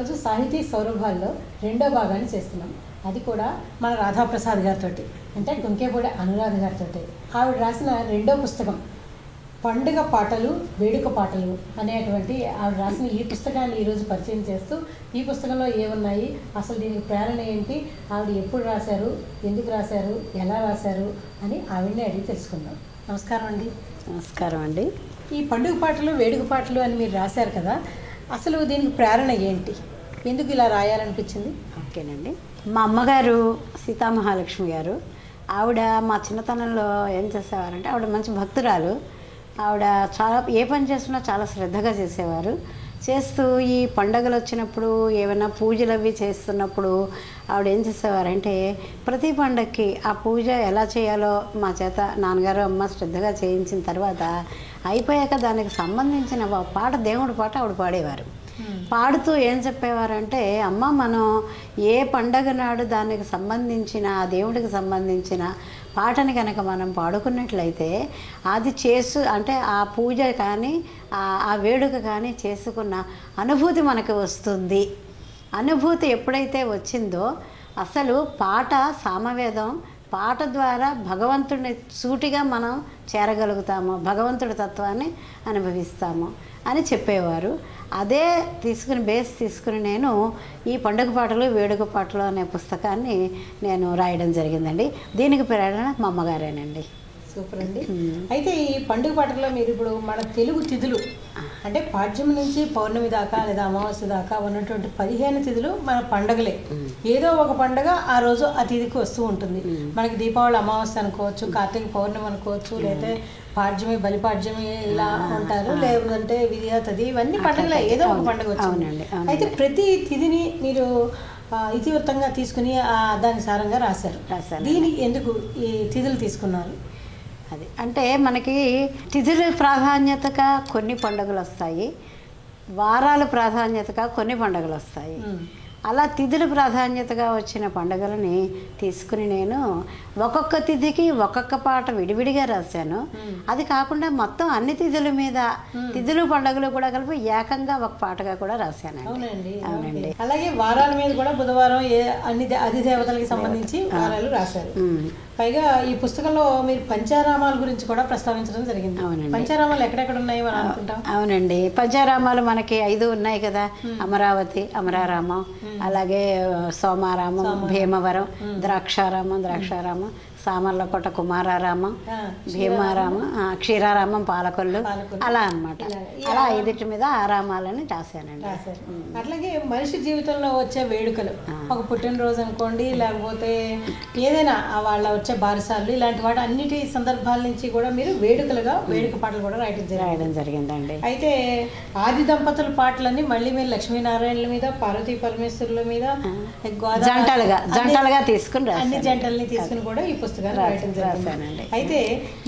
ఈరోజు సాహితీ సౌరభాల్లో రెండో భాగాన్ని చేస్తున్నాం. అది కూడా మన రాధాప్రసాద్ గారితో, అంటే కుంకేపూడి అనురాధ గారితో. ఆవిడ రాసిన రెండో పుస్తకం పండుగ పాటలు వేడుక పాటలు అనేటువంటి ఆవిడ రాసిన ఈ పుస్తకాన్ని ఈరోజు పరిచయం చేస్తూ, ఈ పుస్తకంలో ఏమున్నాయి, అసలు దీనికి ప్రేరణ ఏంటి, ఆవిడ ఎప్పుడు రాశారు, ఎందుకు రాశారు, ఎలా రాశారు అని ఆవిడని అడిగి తెలుసుకుందాం. నమస్కారం అండి. నమస్కారం అండి. ఈ పండుగ పాటలు వేడుక పాటలు అని మీరు రాశారు కదా, అసలు దీనికి ప్రేరణ ఏంటి, ఎందుకు ఇలా రాయాలనిపించింది? ఓకేనండి. మా అమ్మగారు సీతామహాలక్ష్మి గారు, ఆవిడ మా చిన్నతనంలో ఏం చేసేవారంటే, ఆవిడ మంచి భక్తురాలు. ఆవిడ చాలా ఏ పని చేసినా చాలా శ్రద్ధగా చేసేవారు. చేస్తూ ఈ పండగలు వచ్చినప్పుడు ఏమైనా పూజలు అవి చేస్తున్నప్పుడు ఆవిడ ఏం చేసేవారంటే, ప్రతి పండగకి ఆ పూజ ఎలా చేయాలో మా చేత నాన్నగారు అమ్మ శ్రద్ధగా చేయించిన తర్వాత అయిపోయాక దానికి సంబంధించిన పాట, దేవుడి పాట ఆవిడ పాడేవారు. పాడుతూ ఏం చెప్పేవారంటే, అమ్మ మనం ఏ పండగ నాడు దానికి సంబంధించిన ఆ దేవుడికి సంబంధించిన పాటని కనుక మనం పాడుకున్నట్లయితే అది అంటే ఆ పూజ కానీ ఆ వేడుక కానీ చేసుకున్న అనుభూతి మనకు వస్తుంది. అనుభూతి ఎప్పుడైతే వచ్చిందో అసలు పాట సామవేదం, పాట ద్వారా భగవంతుడిని సూటిగా మనం చేరగలుగుతాము, భగవంతుడి తత్వాన్ని అనుభవిస్తాము అని చెప్పేవారు. అదే బేస్ తీసుకుని నేను ఈ పండుగ పాటలు వేడుక పాటలు అనే పుస్తకాన్ని నేను రాయడం జరిగిందండి. దీనికి ప్రేరణ మా అమ్మగారేనండి. సూపర్ అండి. అయితే ఈ పండుగ పాటల్లో మీరు ఇప్పుడు మన తెలుగు తిథులు అంటే పాడ్యం నుంచి పౌర్ణమి దాకా లేదా అమావాస్య దాకా ఉన్నటువంటి 15 తిథులు మన పండుగలే. ఏదో ఒక పండుగ ఆ రోజు ఆ తిథికి వస్తూ ఉంటుంది. మనకి దీపావళి అమావాస్య అనుకోవచ్చు, కార్తీక పౌర్ణమి అనుకోవచ్చు, లేదా పాడ్యమి బలిపాడ్యమి ఇలా ఉంటారు, లేదంటే విధియా తది, ఇవన్నీ పండుగలే, ఏదో ఒక పండుగ వచ్చింది. అయితే ప్రతి తిథిని మీరు ఇతివృత్తంగా తీసుకుని దాని సారంగా రాశారు. దీని ఎందుకు ఈ తిథులు తీసుకున్నారు? అది అంటే మనకి తిథుల ప్రాధాన్యతగా కొన్ని పండుగలు వస్తాయి, వారాల ప్రాధాన్యతగా కొన్ని పండుగలు వస్తాయి. అలా తిథుల ప్రాధాన్యతగా వచ్చిన పండుగలని తీసుకుని నేను ఒక్కొక్క తిథికి ఒక్కొక్క పాట విడివిడిగా రాశాను. అది కాకుండా మొత్తం అన్ని తిథుల మీద తిథులు పండుగలు కూడా కలిపి ఏకంగా ఒక పాటగా కూడా రాశాను. అవునండి. అలాగే వారాల మీద కూడా బుధవారం అన్ని అధిదేవతలకి సంబంధించి వారాలు రాశారు. పైగా ఈ పుస్తకంలో మీరు పంచారామాల గురించి కూడా ప్రస్తావించడం జరిగింది. పంచారామాలు ఎక్కడెక్కడ ఉన్నాయి మనం అనుకుంటాం? అవునండి, పంచారామాలు మనకి 5 ఉన్నాయి కదా. అమరావతి, అమరారామం, అలాగే సోమారామం, భీమవరం, ద్రాక్షారామం, సామర్లకోట కుమారారామం, భీమారామం, క్షీరారామం, పాలకొల్లు, అలా అన్నమాట. అలా 5 మీద ఆరామాలని రాశానండి. అట్లాగే మనిషి జీవితంలో వచ్చే వేడుకలు, ఒక పుట్టినరోజు అనుకోండి, లేకపోతే ఏదైనా వాళ్ళ వచ్చే బారసాలు, ఇలాంటి వాటి అన్నిటి సందర్భాల నుంచి కూడా మీరు వేడుకలుగా వేడుక పాటలు కూడా రాయడం జరిగిందండి. అయితే ఆది దంపతుల పాటలన్నీ మళ్ళీ మీరు లక్ష్మీనారాయణల మీద, పార్వతీ పరమేశ్వరుల మీద, జంటలుగా తీసుకుని అన్ని జంటల్ని తీసుకుని కూడా ఈ పుస్తకాన్ని రాయడం జరిగింది. అయితే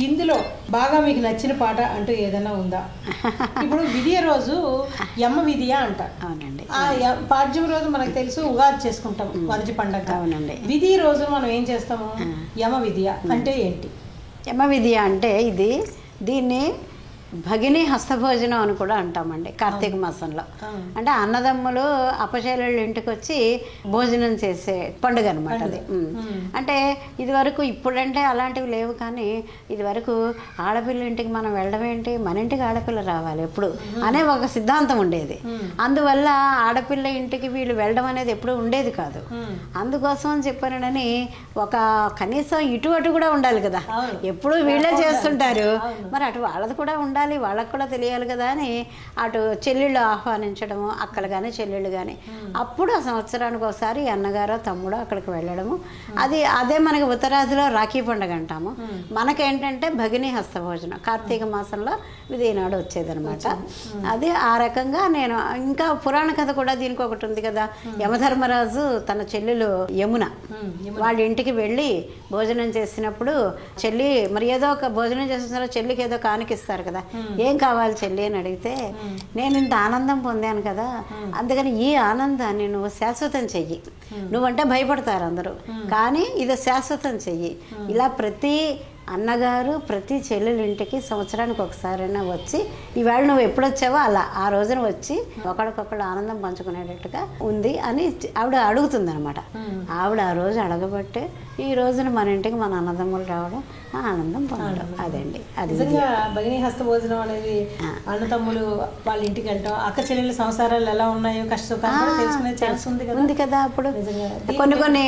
ఇందులో బాగా మీకు నచ్చిన పాట అంటూ ఏదైనా ఉందా? ఇప్పుడు విధియ రోజు యమ విధియ అంటారు. ఆ పాడ్యం రోజు మనకు తెలుసు ఉగాది చేసుకుంటాం, మొదటి పండగ. విధి రోజు మనం ఏం చేస్తాము? యమ విధియ అంటే ఏంటి? యమ విధియ అంటే దీన్ని భగిని హస్తభోజనం అని కూడా అంటామండి కార్తీక మాసంలో. అంటే అన్నదమ్ములు అపశైలుళ్ళ ఇంటికి వచ్చి భోజనం చేసే పండుగ అనమాట అది. అంటే ఇదివరకు, ఇప్పుడంటే అలాంటివి లేవు, కానీ ఇదివరకు ఆడపిల్ల ఇంటికి మనం వెళ్ళడం ఏంటి, మన ఇంటికి ఆడపిల్ల రావాలి ఎప్పుడు అనే ఒక సిద్ధాంతం ఉండేది. అందువల్ల ఆడపిల్ల ఇంటికి వీళ్ళు వెళ్ళడం అనేది ఎప్పుడు ఉండేది కాదు. అందుకోసం అని చెప్పానని ఒక కనీసం ఇటు అటు కూడా ఉండాలి కదా, ఎప్పుడు వీళ్ళే చేస్తుంటారు, మరి అటు వాళ్ళది కూడా ఉండాలి, వాళ్ళకు కూడా తెలియాలి కదా అని అటు చెల్లెళ్ళు ఆహ్వానించడము, అక్కలు కానీ చెల్లెళ్ళు కానీ. అప్పుడు ఆ సంవత్సరానికి ఒకసారి అన్నగారో తమ్ముడో అక్కడికి వెళ్ళడము. అదే మనకి ఉత్తరాదిలో రాఖీ పండుగ అంటాము. మనకేంటంటే భగిని హస్తభోజనం కార్తీక మాసంలో విధి నాడు వచ్చేదనమాట. అది ఆ రకంగా నేను ఇంకా పురాణ కథ కూడా దీనికి ఒకటి ఉంది కదా. యమధర్మరాజు తన చెల్లెలు యమున వాళ్ళ ఇంటికి వెళ్ళి భోజనం చేసినప్పుడు చెల్లి మరి ఏదో ఒక భోజనం చేసిన చెల్లికి ఏదో కానుకిస్తారు కదా, ఏం కావాలి చెల్లి అని అడిగితే, నేను ఇంత ఆనందం పొందాను కదా, అందుకని ఈ ఆనందాన్ని నువ్వు శాశ్వతం చెయ్యి, నువ్వంటే భయపడతారు అందరూ, కానీ ఇది శాశ్వతం చెయ్యి, ఇలా ప్రతి అన్నగారు ప్రతి చెల్లెలు ఇంటికి సంవత్సరానికి ఒకసారైనా వచ్చి ఈవేళ నువ్వు ఎప్పుడు వచ్చావో అలా ఆ రోజున వచ్చి ఒకరికొకరు ఆనందం పంచుకునేటట్టుగా ఉంది అని ఆవిడ అడుగుతుంది అనమాట. ఆవిడ ఆ రోజు అడగబట్టే ఈ రోజున మన ఇంటికి మన అన్నదమ్ములు రావడం, ఆనందం పొందడం. అదండి అది నిజంగా భగిని హస్త భోజనం అనేది అన్నతమ్ములు వాళ్ళ ఇంటికి వెళ్ళటం, అక్క చెల్లెళ్ళ సంసారాలు ఎలా ఉన్నాయో కష్ట సుఖాలు తెలుసుకునే ఛాన్స్ ఉంది కదా. అప్పుడు కొన్ని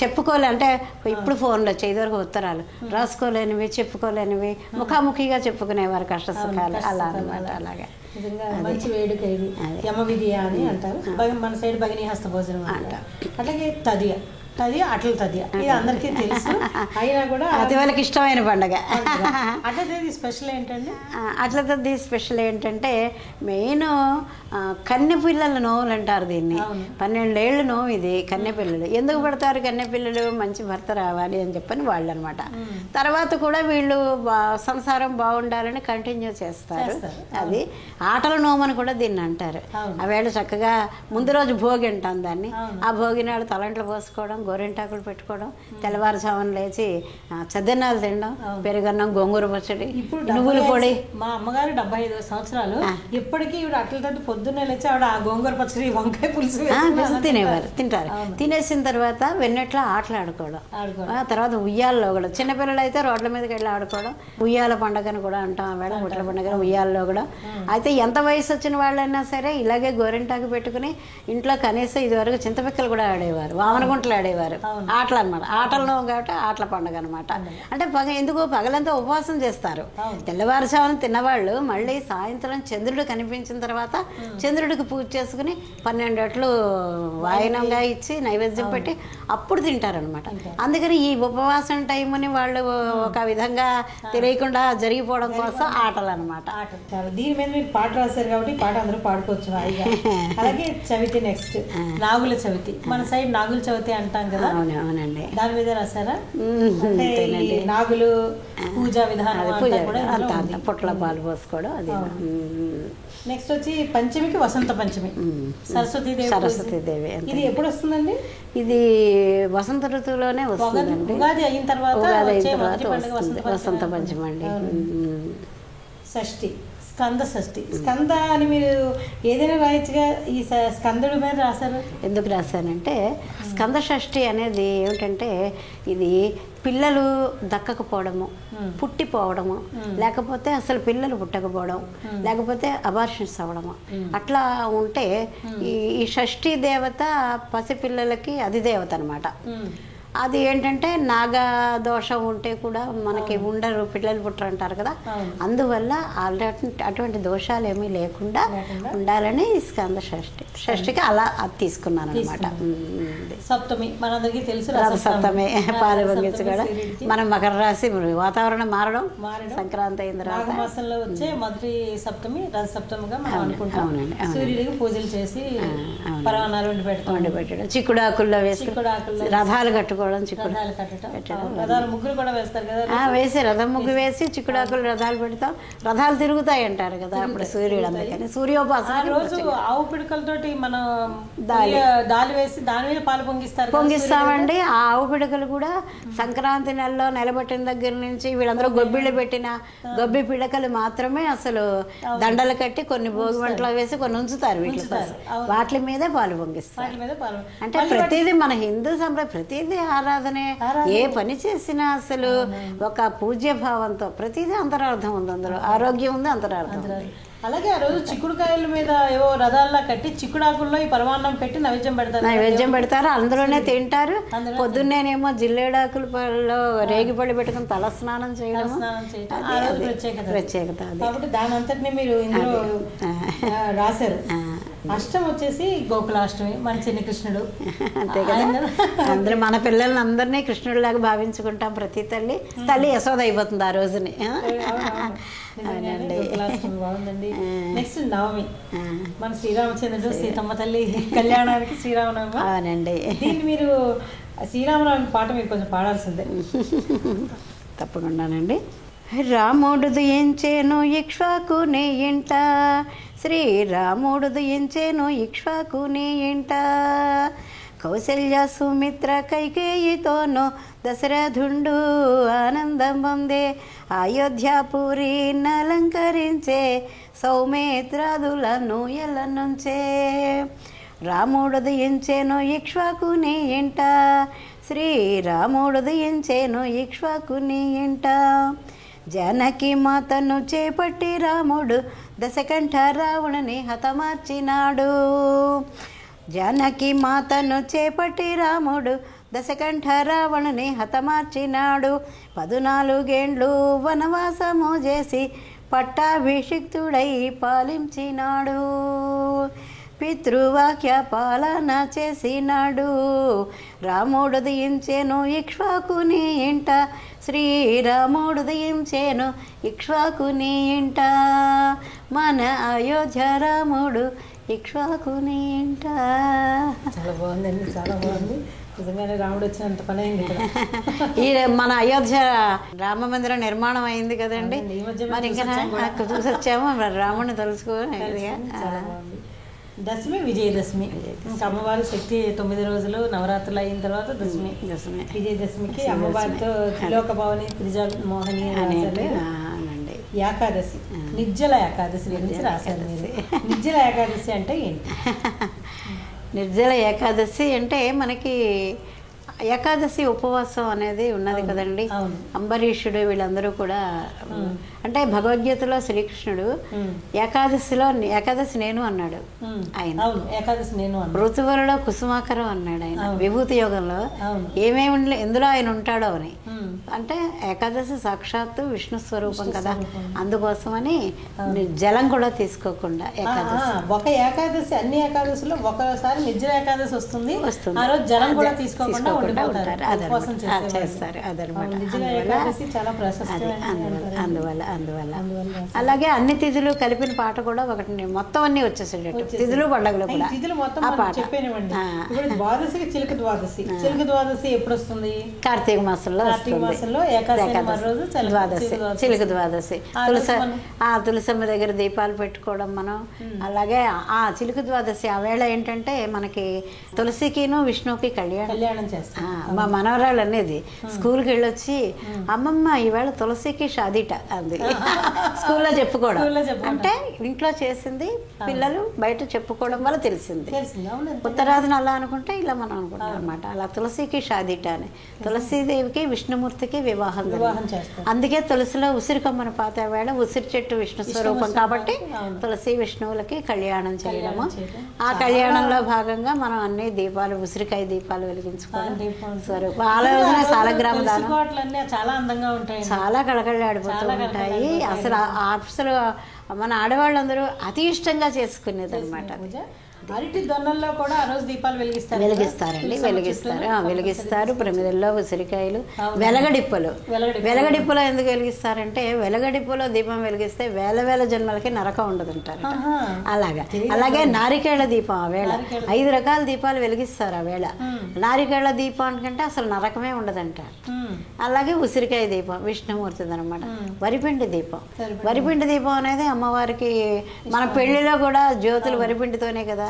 చెప్పుకోలే అంటే ఇప్పుడు ఫోన్లో ఇదివరకు ఉత్తరాలు రాసుకోలేనివి, చెప్పుకోలేనివి ముఖాముఖిగా చెప్పుకునేవారు కష్ట సుఖాలు అలా అనమాట. అలాగే నిజంగా మంచి వేడుక ఇది. యమ విధియ అని అంటారు, మన సైడ్ భగిని హస్త భోజనం అంటారు. అట్లాగే తదియ అట్ల తదియ ఇది అందరికీ తెలుసు, అయినా కూడా అది వాళ్ళకి ఇష్టమైన పండుగ. అట్ల తది స్పెషల్ ఏంటండి? అట్ల తది స్పెషల్ ఏంటంటే మెయిన్ కన్నె పిల్లల నోవులు అంటారు దీన్ని. 12 ఏళ్ళు నోవు ఇది. కన్నె పిల్లలు ఎందుకు పడతారు? కన్నె పిల్లలు మంచి భర్త రావాలి అని చెప్పని వాళ్ళు అనమాట. తర్వాత కూడా వీళ్ళు సంసారం బాగుండాలని కంటిన్యూ చేస్తారు. అది ఆటల నోమని కూడా దీన్ని అంటారు. ఆవేళ చక్కగా ముందు రోజు భోగి అంటాం దాన్ని. ఆ భోగి నాడు తలంట్లు పోసుకోవడం, గోరింటాకులు పెట్టుకోవడం, తెల్లవారుజామున లేచి చద్దన్నాలు తినడం, పెరుగన్నం, గోంగూర పచ్చడి, నువ్వుల పొడి. మా అమ్మగారు 75 సంవత్సరాలు ఇప్పటికీ ఇవిడ అట్ల తది పొద్దున్నే లేచి ఆవిడ ఆ గోంగూర పచ్చడి, వంకాయ పులుసు తినేవారు. తింటారు. తినేసిన తర్వాత వెన్నెట్లా ఆటలాడుకోవడం. తర్వాత ఉయ్యాల్లో కూడా చిన్నపిల్లలు అయితే రోడ్ల మీదకి వెళ్ళి ఆడుకోవడం. ఉయ్యాల పండుగను కూడా అంటాం ఆవేళ, ముట్ల పండుగ ఉయ్యాల్లో కూడా. అయితే ఎంత వయసు వచ్చిన వాళ్ళైనా సరే ఇలాగే గోరింటాకు పెట్టుకుని ఇంట్లో కనీసం ఇదివరకు చింతపిక్కలు కూడా ఆడేవారు, వామనగుంటలు ఆడేవారు. ఆటలు అనమాట. ఆటల్లో కాబట్టి ఆటల పండుగ అనమాట. అంటే ఎందుకు పగలంతా ఉపవాసం చేస్తారు. తెల్లవారుజామున తిన్నవాళ్ళు మళ్ళీ సాయంత్రం చంద్రుడు కనిపించిన తర్వాత చంద్రుడికి పూజ చేసుకుని 12 అట్లు వాయనంగా ఇచ్చి నైవేద్యం పెట్టి అప్పుడు తింటారనమాట. అందుకని ఈ ఉపవాసం టైంని వాళ్ళు ఒక విధంగా తెలియకుండా జరిగిపోవడం కోసం ఆటలు అనమాట. దీని మీద మీరు పాట రాశారు కాబట్టి పాట అందరూ పాడుకోవచ్చు హాయిగా. అలాగే చవితి నెక్స్ట్ నాగుల చవితి. మన సైడ్ నాగుల చవితి అంటాం కదా. అవునండి. దాని మీద రాశారా? నాగులు పూజా విధానం, పొట్ల పాలు పోసుకోవడం. అది నెక్స్ట్ వచ్చి పంచమికి వసంత పంచమి, సరస్వతీదేవి. ఇది ఎప్పుడు వస్తుందండి? ఇది వసంత ఋతువులోనే వస్తుందండి. ఉగాది అయిన తర్వాత వసంత పంచమి అండి. షష్ఠి, స్కంద షష్ఠి. స్కంద అని మీరు ఏదైనా రాయొచ్చుగా, ఈ స్కందుడి మీద రాశారు. ఎందుకు రాశానంటే స్కంద షష్ఠి అనేది ఏమిటంటే ఇది పిల్లలు దక్కకపోవడము, పుట్టిపోవడము, లేకపోతే అసలు పిల్లలు పుట్టకపోవడం, లేకపోతే అబార్షన్స్ అవ్వడము, అట్లా ఉంటే ఈ షష్ఠీ దేవత పసిపిల్లలకి అధిదేవత అనమాట. అది ఏంటంటే నాగదోషం ఉంటే కూడా మనకి ఉండరు, పిల్లలు పుట్టరు అంటారు కదా. అందువల్ల అటువంటి దోషాలు ఏమీ లేకుండా ఉండాలని స్కంద షష్ఠికి అలా అది తీసుకున్నాను అనమాట. సప్తమి మనందరికీ తెలుసు. సప్తమి పాలు పొంగించి కూడా మనం మకర రాశి వాతావరణం మారడం, సంక్రాంతి అయిన తర్వాత మాసంలో వచ్చే మొదటి సప్తమి రథ సప్తమిగా మనం అనుకుంటాం. సూర్యుడికి పూజలు చేసి పరమాణాలు వండి పెట్టడం, చిక్కుడాకుల్లో వేసి రథాలు కట్టుకోవడం, ముగ్గులు కూడా వేస్తారు కదా. వేసి రథం ముగ్గు వేసి చిక్కుడాకులు రథాలు పెడతాం. రథాలు తిరుగుతాయి అంటారు కదా అప్పుడు సూర్యుడు. అందుకని సూర్యోపాసన రోజు ఆవు పిడకలతోటి మనం దాలి వేసి దాని మీద పాలు పొంగిస్తామండి. ఆ ఆవు పిడకలు కూడా సంక్రాంతి నెలలో నిలబెట్టిన దగ్గర నుంచి వీళ్ళందరూ గొబ్బిళ్ళు పెట్టిన గొబ్బి పిడకలు మాత్రమే అసలు దండలు కట్టి కొన్ని భోగి వంటలు వేసి కొన్ని ఉంచుతారు వీటి కోసం. వాటి మీదే పాలు పొంగిస్తారు. అంటే ప్రతిదీ మన హిందూ సంప్రదాయం, ప్రతిదీ ఆరాధనే. ఏ పని చేసినా అసలు ఒక పూజ్య భావంతో ప్రతిదీ అంతరార్థం ఉంది అందులో. ఆరోగ్యం ఉంది, అంతరార్థం ఉంది. అలాగే ఆ రోజు చిక్కుడుకాయల మీద ఏవో రథాల్లా కట్టి చిక్కుడాకుల్లో ఈ పరమాన్నం పెట్టి నైవేద్యం పెడతారు. అందులోనే తింటారు. పొద్దున్నేనేమో జిల్లేడాకులలో రేగిపళ్ళు పెట్టుకుని తల స్నానం చేయడం ప్రత్యేకత. కాబట్టి దాని అంతటిని మీరు ఇందులో రాశారు. అష్టం వచ్చేసి గోకులాష్టమి, మన చిన్న కృష్ణుడు. అంతే కదా. అందరూ మన పిల్లల్ని అందరినీ కృష్ణుడిలాగా భావించుకుంటాం. ప్రతి తల్లి యశోద అయిపోతుంది ఆ రోజుని. బాగుందండి. నెక్స్ట్ నవమి, మన శ్రీరామచంద్రుడు సీతమ్మ తల్లి కళ్యాణానికి శ్రీరామనవమి. అవునండి. దీన్ని మీరు శ్రీరామనవమి పాట మీరు కొంచెం పాడాల్సిందే. తప్పకుండానండి. రాముడు ఎంచేను ఇక్ష్వాకుని ఇంట, శ్రీరాముడు ఎంచేను ఇక్ష్వాకుని ఇంట, కౌసల్య సుమిత్ర కైకేయితోనూ దశరథుండు ఆనందం పొందే అయోధ్యాపురి నలంకరించే సౌమిత్రాదులను ఎల్లనుంచే రాముడు దయించేను ఇక్ష్వాకుని ఇంట శ్రీరాముడు దయించేను ఇక్ష్వాకుని ఇంట జానకి మాతను చేపట్టి రాముడు దశకంఠ రావణుని హతమార్చినాడు జానకి మాతను చేపట్టి రాముడు దశకంఠ రావణుని హతమార్చినాడు 14 ఏండ్లు వనవాసము చేసి పట్టాభిషిక్తుడై పాలించినాడు పితృవాక్య పాలన చేసినాడు రాముడు దయించేను ఇక్ష్వాకుని ఇంట శ్రీరాముడు దయించేను ఇక్ష్వాకుని ఇంట మన అయోధ్య రాముడు ఇక్ష్వాకుని ఇంట. చాలా బాగుందండి, చాలా బాగుంది. నిజంగానే రాముడు వచ్చినంత పని అయింది ఇక్కడ. ఈ మన అయోధ్య రామ మందిరం నిర్మాణం అయింది కదండి. మరి ఇంకా చూసి వచ్చాము, రాముడిని తెలుసుకోవాలి. చాలా బాగుంది. దశమి విజయదశమి, ఇంకా అమ్మవారి శక్తి 9 రోజులు నవరాత్రులు అయిన తర్వాత దశమి. విజయదశమికి అమ్మవారితో త్రిలోక భవని త్రిజల్ మోహిని అనేది ఏకాదశి, నిర్జల ఏకాదశి గురించి రాశారు మీరు. నిర్జల ఏకాదశి అంటే ఏంటి? నిర్జల ఏకాదశి అంటే మనకి ఏకాదశి ఉపవాసం అనేది ఉన్నది కదండి. అంబరీషుడు వీళ్ళందరూ కూడా అంటే భగవద్గీతలో శ్రీకృష్ణుడు ఏకాదశి నేను అన్నాడు. ఆయన ఏకాదశి నేను ఋతువులలో కుసుమాకరం అన్నాడు. ఆయన విభూతి యోగంలో ఏమేమి ఎందులో ఆయన ఉంటాడో అని. అంటే ఏకాదశి సాక్షాత్తు విష్ణు స్వరూపం కదా, అందుకోసమని జలం కూడా తీసుకోకుండా ఏకాదశి. ఒక ఏకాదశి అన్ని ఏకాదశిలో ఒకసారి నిర్జల ఏకాదశి వస్తుంది, ఆ రోజు జలం కూడా తీసుకోకుండా ఉంటారు. చేస్తారు అదనమాట. అందువల్ల అలాగే అన్ని తిథులు కలిపిన పాట కూడా ఒకటి మొత్తం అన్ని వచ్చేసేటట్టు తిథులు పండుగలు కూడా ఆ పాట. ద్వాదశికి చిలుక ద్వాదశి. చిలుక ద్వాదశి ఎప్పుడు వస్తుంది? కార్తీక మాసంలో. ద్వాదశి చిలుక ద్వాదశి. తులసమ్మ దగ్గర దీపాలు పెట్టుకోవడం మనం. అలాగే ఆ చిలుక ద్వాదశి ఆ వేళ ఏంటంటే మనకి తులసికిను విష్ణువుకి కళ్యాణం చేస్తాం. మా మనవరాళ్ళు అనేది స్కూల్కి వెళ్ళొచ్చి అమ్మమ్మ ఈవేళ తులసికి షాదీట అంది. స్కూల్లో చెప్పుకోవడం అంటే ఇంట్లో చేసింది పిల్లలు బయట చెప్పుకోవడం వల్ల తెలిసింది. ఉత్తరాదిని అలా అనుకుంటే ఇలా మనం అనుకుంటాం అనమాట. అలా తులసికి షాదీట అని. తులసీదేవికి విష్ణుమూర్తికి వివాహం చేస్తారు. అందుకే తులసిలో ఉసిరికొమ్మను పాతే వేళ ఉసిరి చెట్టు విష్ణు స్వరూపం కాబట్టి తులసి విష్ణువులకి కళ్యాణం చేయడము. ఆ కళ్యాణంలో భాగంగా మనం అన్ని దీపాలు ఉసిరికాయ దీపాలు వెలిగించుకోవడం స్వరూపం. ఆలోచన సాలగ్రామ దానం చాలా అందంగా ఉంటాయి, చాలా కళకళలాడిపోతూ ఉంటాయి. అసలు మన ఆడవాళ్ళందరూ అతి ఇష్టంగా చేసుకునేది అనమాట. అరటి దొన్నల్లో కూడా ఆ రోజు దీపాలు వెలిగిస్తారండి. వెలిగిస్తారు. ప్రమిదల్లో ఉసిరికాయలు, వెలగడిప్పలు. వెలగడిప్పలో ఎందుకు వెలిగిస్తారంటే వెలగడిప్పలో దీపం వెలిగిస్తే వేల జన్మలకి నరకం ఉండదంటారు. అలాగే నారికేళ్ల దీపం ఆ వేళ 5 రకాల దీపాలు వెలిగిస్తారు ఆ వేళ. నారికేళ్ల దీపం కంటే అసలు నరకమే ఉండదంటారు. అలాగే ఉసిరికాయ దీపం విష్ణుమూర్తిది అనమాట. వరిపిండి దీపం అనేది అమ్మవారికి మన పెళ్లిలో కూడా జ్యోతులు వరిపిండితోనే కదా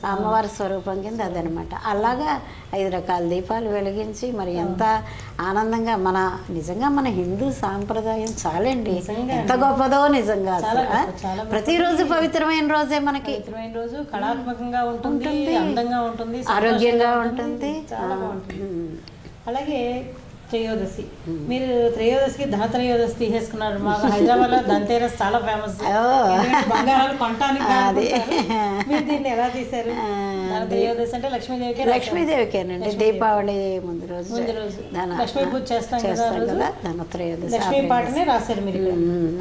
అమ్మవారి స్వరూపం కింద అదనమాట. అలాగా 5 రకాల దీపాలు వెలిగించి మరి ఎంత ఆనందంగా నిజంగా మన హిందూ సాంప్రదాయం చాలండి, ఎంత గొప్పదో నిజంగా. ప్రతిరోజు పవిత్రమైన రోజే మనకి. రోజు కళాత్మకంగా ఉంటుంది, అందంగా ఉంటుంది, ఆరోగ్యంగా ఉంటుంది. అలాగే త్రయోదశి, మీరు త్రయోదశికి ధనత్రయోదశి తీసేసుకున్నారు. మాకు హైదరాబాద్ లో ధనతేరస్ చాలా ఫేమస్, బంగారాలు కొనటానికి. మీరు దీన్ని ఎలా తీశారు? ధనత్రయోదశి అంటే లక్ష్మీదేవికేనండి. దీపావళి ముందు రోజు లక్ష్మీ పూజ చేస్తాం కదా, ధనత్రయోదశి లక్ష్మీ పాటనే రాశారు మీరు.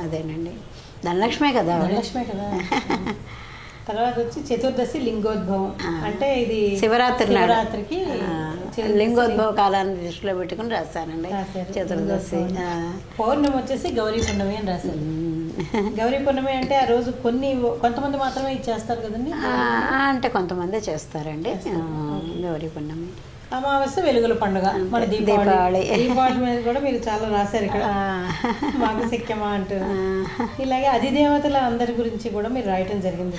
అదేనండి, ధనలక్ష్మే కదా. తర్వాత వచ్చి చతుర్దశి లింగోద్భవం, అంటే ఇది శివరాత్రికి లింగోద్భవ కాలాన్ని దృష్టిలో పెట్టుకుని రాశానండి. చతుర్దశి. పౌర్ణమి వచ్చేసి గౌరీ పున్నమి అని రాశారు. గౌరీ పున్నమి అంటే ఆ రోజు కొంతమంది మాత్రమే ఇచ్చేస్తారు కదండి. అంటే కొంతమంది చేస్తారండి గౌరీ పున్నమి. అమావాస్య వెలుగుల పండుగ మన దీపావళి మీద కూడా మీరు చాలా రాశారు ఇక్కడ. మాఘశిక్యమా అంటూ ఇలాగే అధిదేవతల అందరి గురించి కూడా మీరు రాయటం జరిగింది.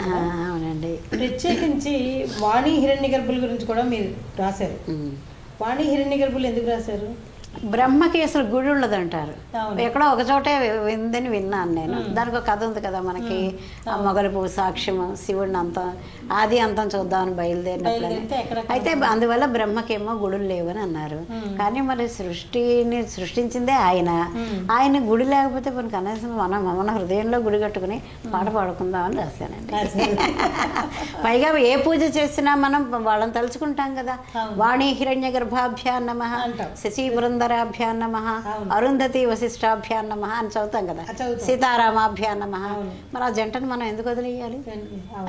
అవునండి. ప్రత్యేకించి వాణి హిరణ్యగర్భుల గురించి కూడా మీరు రాశారు. వాణి హిరణ్యగర్భులు ఎందుకు రాశారు? బ్రహ్మకి అసలు గుడి ఉండదంటారు. ఎక్కడో ఒక చోటే విందని విన్నాను నేను. దానికి ఒక కథ ఉంది కదా మనకి, ఆ మొగలి పువ్వు సాక్ష్యము, శివుడిని అంతం ఆది అంతం చూద్దామని బయలుదేరినప్పుడు. అయితే అందువల్ల బ్రహ్మకేమో గుడులు లేవని అన్నారు. కానీ మరి సృష్టిని సృష్టించిందే ఆయన గుడి లేకపోతే మన కనీసం మన హృదయంలో గుడి కట్టుకుని పాట పాడుకుందామని రాశానండి. పైగా ఏ పూజ చేసినా మనం వాళ్ళని తలుచుకుంటాం కదా. వాణి హిరణ్య గర్భాభ్యాం నమః, శశి బృందరాభ్యాం నమః, అరుంధతి వశిష్టాభ్యాం నమః అని చదువుతాం కదా, సీతారామాభ్యాం నమః. మరి ఆ జంటను మనం ఎందుకు వదిలేయాలి?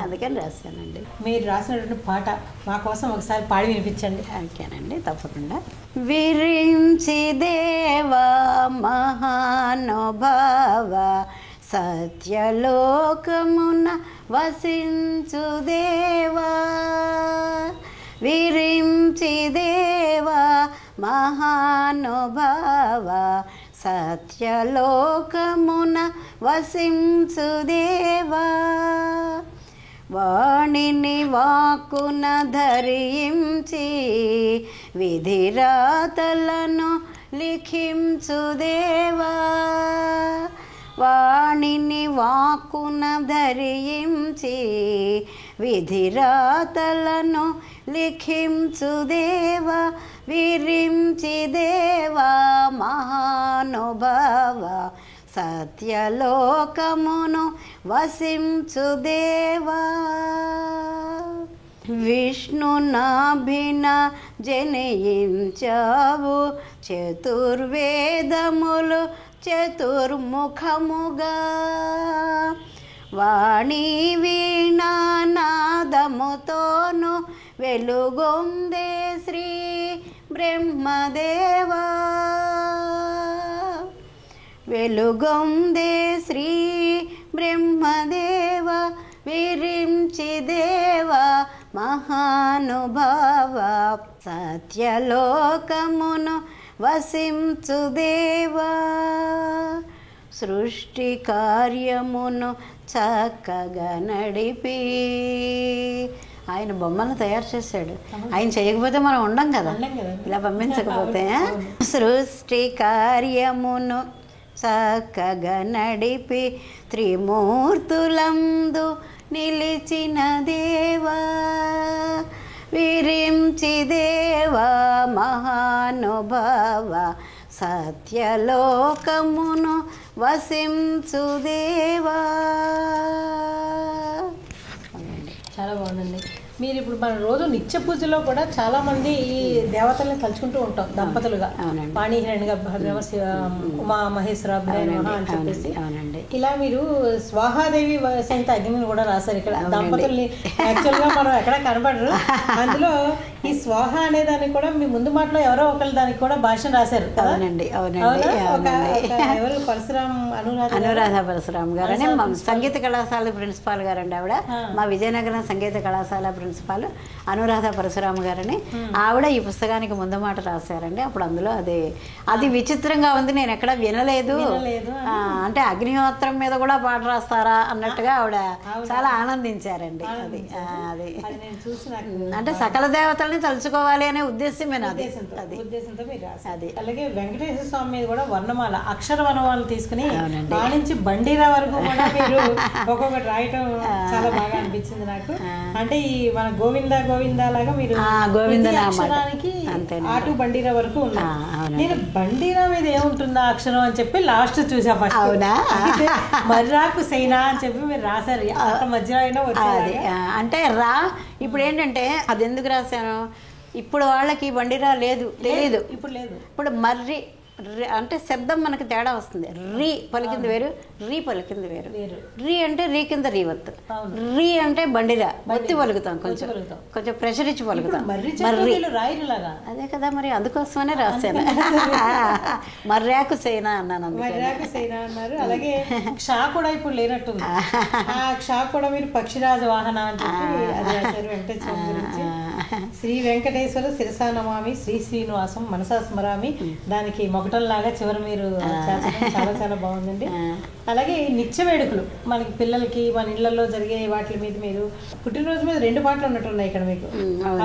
అందుకని రాశానండి. మీరు రాసినటువంటి పాట మా కోసం ఒకసారి పాడి వినిపించండి. ఓకేనండి, తప్పకుండా. విరించి దేవా మహానుభావ, సత్యలోకమున వసించు దేవా. విరించి దేవా మహానుభావ, సత్యలోకమున వసించు దేవా. వాణిని వాక్కున ధరించి విధిరాతలను లిఖించు దేవా. వాణిని వాక్కున ధరించి విధిరాతలను లిఖించు దేవా. విరించి దేవా మహానుభావ, సత్యలోకమును వసించు దేవా. విష్ణునాభిన జనయించావు, చతుర్వేదములు చతుర్ముఖముగా. వాణి వీణానాదముతోను వెలుగొందే శ్రీ బ్రహ్మదేవా. వెలుగొందే శ్రీ బ్రహ్మదేవ. విరించి దేవా మహానుభావ, సత్యలోకమును వసించు దేవా. సృష్టి కార్యమును చక్కగా నడిపి, ఆయన బొమ్మను తయారు చేశాడు. ఆయన చేయకపోతే మనం ఉండం కదా, ఇలా పంపించకపోతే. సృష్టి కార్యమును చక్కగా నడిపి త్రిమూర్తులందు నిలిచిన దేవా. విరించి దేవా మహానుభావ, సత్యలోకమును వసించు దేవా. చాలా బాగుందండి. మీరు ఇప్పుడు మన రోజు నిత్య పూజలో కూడా చాలా మంది ఈ దేవతల్ని తలుచుకుంటూ ఉంటాం దంపతులుగా. వాణి హిరణ్య ఉమా మహేశ్వర అని చెప్పేసి ఇలా మీరు స్వాహాదేవి సహిత అగ్నిని కూడా రాశారు ఇక్కడ. దంపతుల్ని యాక్చువల్గా మనం ఎక్కడ కనపడరు. అందులో ఈ స్వాహ అనే దానికి కూడా మీ ముందు మాటలో ఎవరో ఒకరు దానికి కూడా భాషను రాశారు. ఎవరు పరశురాం అనురాధ పరశురాం గారు అని సంగీత కళాశాల ప్రిన్సిపాల్ గారండి ఆవిడ. మా విజయనగరం సంగీత కళాశాల ప్రిన్సిపాల్ అనురాధ పరశురామ గారని ఆవిడ ఈ పుస్తకానికి ముందు మాట రాశారండి. అప్పుడు అందులో అది విచిత్రంగా ఉంది, నేను ఎక్కడ వినలేదు. అంటే అగ్నిహోత్రం మీద కూడా పాట రాస్తారా అన్నట్టుగా ఆవిడ చాలా ఆనందించారండి. అది అంటే సకల దేవతల్ని తలుచుకోవాలి అనే ఉద్దేశమేనా ఉద్దేశంతో అది. అలాగే వెంకటేశ్వర స్వామి మీద కూడా వర్ణమాల అక్షర వర్ణమాల తీసుకుని ఆ నుంచి బండిరా వరకు కూడా మీరు ఒక్కొక్కటి రాయటం చాలా బాగా అనిపించింది నాకు. అంటే ఈ మన గోవింద గోవింద లాగా మీరు అక్షరానికి ఆటు బండిరా వరకు ఉన్నా. నేను బండిరా మీద ఏముంటుందా అక్షరం అని చెప్పి లాస్ట్ చూసా ఫస్ట్. మర్రాకు సైనా అని చెప్పి మీరు రాశారు. మధ్యలో అయినా వచ్చేది అంటే రా. ఇప్పుడు ఏంటంటే అది ఎందుకు రాశాను, ఇప్పుడు వాళ్ళకి బండిరా లేదు, తెలీదు. ఇప్పుడు మర్రి అంటే శబ్దం మనకి తేడా వస్తుంది. రీ పలికింది వేరు, రీ పలికింది వేరు. రీ అంటే రీ కింద రీ వత్తు, రీ అంటే బండిరా ఒత్తి పలుకుతాం, కొంచెం కొంచెం ప్రెషర్ ఇచ్చి పలుకుతాం. మర్రి అదే కదా, మరి అందుకోసమనే రాశాను. మర్రాకు సేనా అన్నాను. అలాగే క్షా కూడా ఇప్పుడు లేనట్టుంది. క్షా కూడా మీరు పక్షిరాజ వాహన అని చెప్పి అది రాశారు వెంకటేశ్వర గురించి. శ్రీ వెంకటేశ్వర శిరసానమామి శ్రీ శ్రీనివాసం మనసా స్మరామి, దానికి మొగటంలాగా చివరి మీరు చేర్చడం చాలా చాలా బాగుందండి. అలాగే నిత్య వేడుకలు మనకి పిల్లలకి మన ఇళ్లలో జరిగే వాటి మీద మీరు పుట్టినరోజు మీద 2 పాటలు ఉన్నట్టున్నాయి ఇక్కడ మీకు.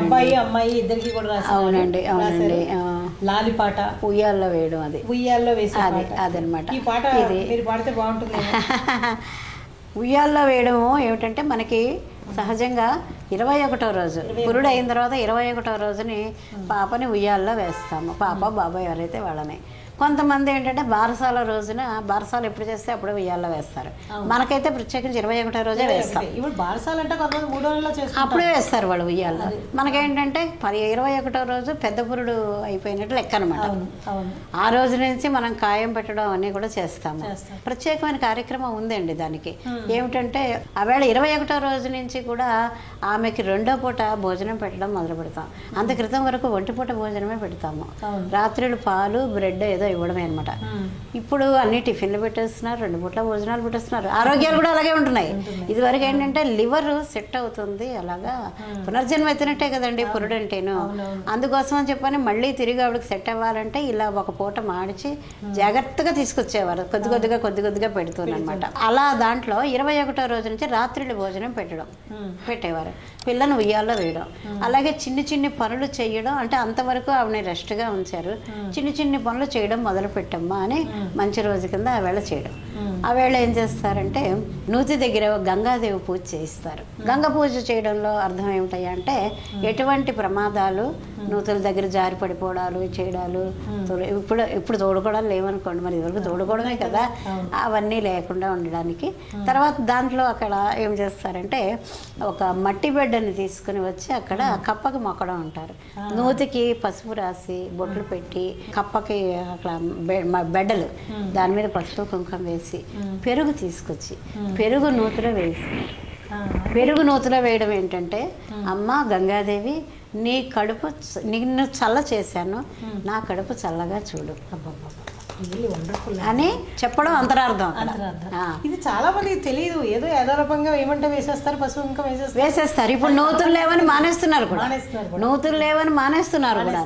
అబ్బాయి అమ్మాయి ఇద్దరికి కూడా రాశారు. లాలి పాట, ఉయ్యాల్లో వేయడం, అది ఉయ్యాల్లో వేసే అదనమాట. ఈ పాట మీరు పాడితే బాగుంటుంది. ఉయ్యాల్లో వేయడము ఏమిటంటే మనకి సహజంగా 21వ రోజు పురుడు అయిన తర్వాత 21వ రోజుని పాపని ఉయ్యాల్లో వేస్తాము. పాప బాబాయ్ ఎవరైతే వాళ్ళని. కొంతమంది ఏంటంటే బారసాల రోజున, బారసాలు ఎప్పుడు చేస్తే అప్పుడు ఉయ్యాల్లో వేస్తారు. మనకైతే ప్రత్యేకించి 21వ రోజే వేస్తాం. ఇప్పుడు బారసాలు అంటే కొంతమంది 3 రోజుల్లో చేస్తారు, అప్పుడే వేస్తారు వాళ్ళు ఉయ్యాల్లో. మనకేంటంటే 21వ రోజు పెద్ద పురుడు అయిపోయినట్టు లెక్క అనమాట. ఆ రోజు నుంచి మనం కాయం పెట్టడం అన్నీ కూడా చేస్తాము. ప్రత్యేకమైన కార్యక్రమం ఉందండి దానికి. ఏమిటంటే ఆవేళ 21వ రోజు నుంచి కూడా ఆమెకి 2వ పూట భోజనం పెట్టడం మొదలు పెడతాం. అంత క్రితం వరకు ఒంటిపూట భోజనమే పెడతాము. రాత్రులు పాలు బ్రెడ్ ఏదో ఇవ్వడమే అనమాట. ఇప్పుడు అన్ని టిఫిన్లు పెట్టేస్తున్నారు, 2 పూట్ల భోజనాలు పెట్టేస్తున్నారు. ఆరోగ్యాలు కూడా అలాగే ఉంటున్నాయి. ఇదివరకు ఏంటంటే లివర్ సెట్ అవుతుంది, అలాగా పునర్జన్మ ఎత్తినట్టే కదండి పురుడు అంటేను. అందుకోసం అని చెప్పని మళ్ళీ తిరిగి ఆవిడకి సెట్ అవ్వాలంటే ఇలా ఒక పూట మాడిచి జాగ్రత్తగా తీసుకొచ్చేవారు, కొద్ది కొద్దిగా పెడుతుంది అనమాట. అలా దాంట్లో 21వ రోజు నుంచి రాత్రిళ్ళు భోజనం పెట్టేవారు. పిల్లను ఉయ్యాల్లో వేయడం, అలాగే చిన్ని పనులు చేయడం. అంటే అంతవరకు ఆవిడని రెస్ట్గా ఉంచారు. చిన్ని పనులు చేయడం మొదలు పెట్టమ్మా అని మంచి రోజు కింద ఆ వేళ చేయడం. ఆ వేళ ఏం చేస్తారంటే నూతి దగ్గర గంగాదేవి పూజ చేయిస్తారు. గంగ పూజ చేయడంలో అర్థం ఏమిటయ్యా అంటే ఎటువంటి ప్రమాదాలు, నూతుల దగ్గర జారి పడిపోవడాలు చేయడాలు, ఇప్పుడు తోడుకోవడాలు లేవనుకోండి, మరి ఇదివరకు తోడుకోవడమే కదా, అవన్నీ లేకుండా ఉండడానికి. తర్వాత దాంట్లో అక్కడ ఏం చేస్తారంటే ఒక మట్టి బిడ్డని తీసుకుని వచ్చి అక్కడ కప్పకి మొక్కడం అంటారు. నూతికి పసుపు రాసి బొట్లు పెట్టి కప్పకి అట్లా బెడ్డలు దాని మీద పసుపు కుంకుమ వేసి పెరుగు తీసుకొచ్చి పెరుగు నూతిలో వేయడం ఏంటంటే అమ్మ గంగాదేవి నీ కడుపు నిన్ను చల్ల చేశాను, నా కడుపు చల్లగా చూడు అని చెప్పడం అంతరార్థం. ఇది చాలా మందికి తెలియదు. ఏదో యథారూపంగా ఏమంటే వేసేస్తారు, పసుపు ఇంకా వేసేస్తారు. ఇప్పుడు నూతులు లేవని మానేస్తున్నారు కూడా, నూతులు లేవని మానేస్తున్నారు కూడా.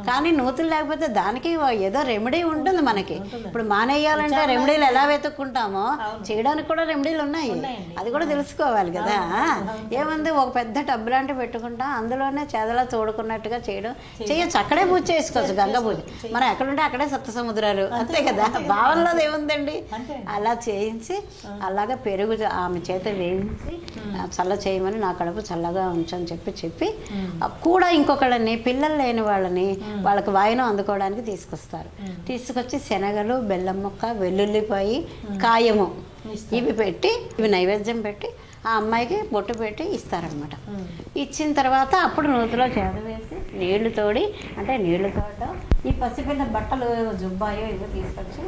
కానీ నూతులు లేకపోతే దానికి ఏదో రెమెడీ ఉంటుంది మనకి. ఇప్పుడు మానేయాలంటే రెమెడీలు ఎలా వెతుక్కుంటామో చేయడానికి కూడా రెమెడీలు ఉన్నాయి, అది కూడా తెలుసుకోవాలి కదా. ఏముంది, ఒక పెద్ద టబ్ లాంటి పెట్టుకుంటా అందులోనే చేదలా తోడుకున్నట్టుగా చేయొచ్చు. అక్కడే పూజ చేసుకోవచ్చు. గంగ పూజ మనం ఎక్కడుంటే అక్కడే సప్త సముద్రాలు, అంతే కదా. భావనలో ఏముందండి, అలా చేయించి అలాగా పెరుగు ఆమె చేత వేయించి చల్ల చేయమని, నా కడుపు చల్లగా ఉంచని చెప్పి కూడా ఇంకొకళ్ళని, పిల్లలు లేని వాళ్ళని వాళ్ళకి వాయనం అందుకోవడానికి తీసుకొచ్చి శనగలు, బెల్లం ముక్క, వెల్లుల్లిపాయి, కాయము ఇవి నైవేద్యం పెట్టి ఆ అమ్మాయికి బొట్టు పెట్టి ఇస్తారనమాట. ఇచ్చిన తర్వాత అప్పుడు నూతిలో చేద వేసి నీళ్లు తోడి, అంటే నీళ్లు తోడటం, ఈ పసిపిల్ల బట్టలు జుబ్బాయో ఇవో తీసుకొచ్చి